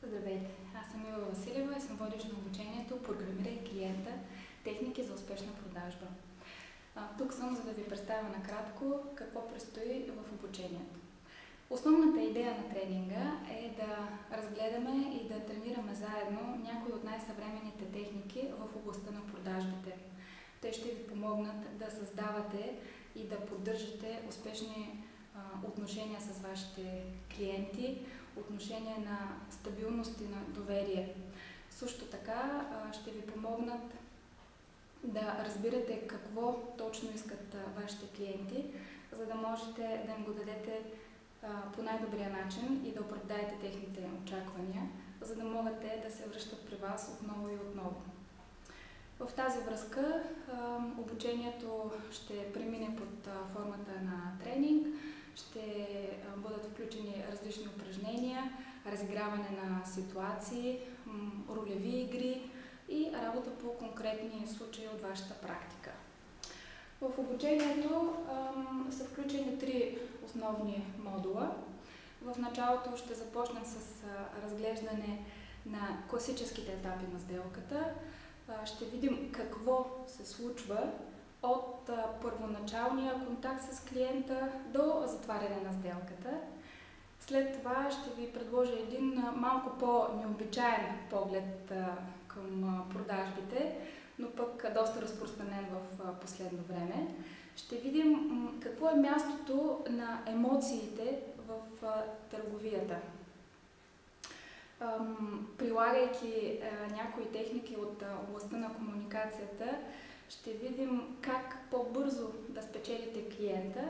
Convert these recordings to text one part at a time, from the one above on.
Здравейте, аз съм Ива Василева и съм водещ на обучението "Програмирай клиента. Техники за успешна продажба". Тук съм, за да ви представя накратко какво предстои в обучението. Основната идея на тренинга е да разгледаме и да тренираме заедно някои от най-съвременните техники в областта на продажбите. Те ще ви помогнат да създавате и да поддържате успешни отношения с вашите клиенти, отношения на стабилност и на доверие. Също така ще ви помогнат да разбирате какво точно искат вашите клиенти, за да можете да им го дадете по най-добрия начин и да оправдаете техните очаквания, за да могат те да се връщат при вас отново и отново. В тази връзка обучението ще премине под формата на тренинг, ще бъдат включени различни упражнения, разиграване на ситуации, ролеви игри и работа по конкретни случаи от вашата практика. В обучението са включени 3 основни модула. В началото ще започнем с разглеждане на класическите етапи на сделката. Ще видим какво се случва от първоначалния контакт с клиента до затваряне на сделката. След това ще ви предложа един малко по-необичаен поглед към продажбите, но пък доста разпространен в последно време. Ще видим какво е мястото на емоциите в търговията. Прилагайки някои техники от областта на комуникацията, ще видим как по-бързо да спечелите клиента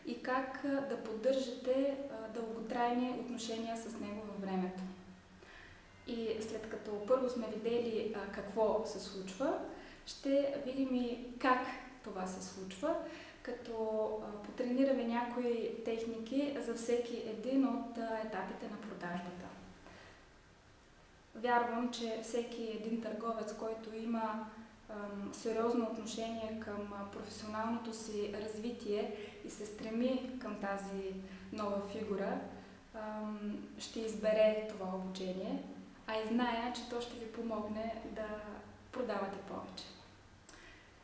и как да поддържате дълготрайни отношения с него във времето. И след като първо сме видели какво се случва, ще видим и как това се случва, като потренираме някои техники за всеки един от етапите на продажбата. Вярвам, че всеки един търговец, който има сериозно отношение към професионалното си развитие и се стреми към тази нова фигура, ще избере това обучение, а и зная, че то ще ви помогне да продавате повече.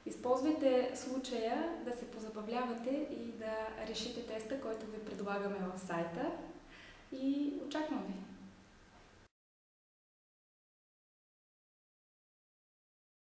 Използвайте случая да се позабавлявате и да решите теста, който ви предлагаме в сайта, и очаквам ви!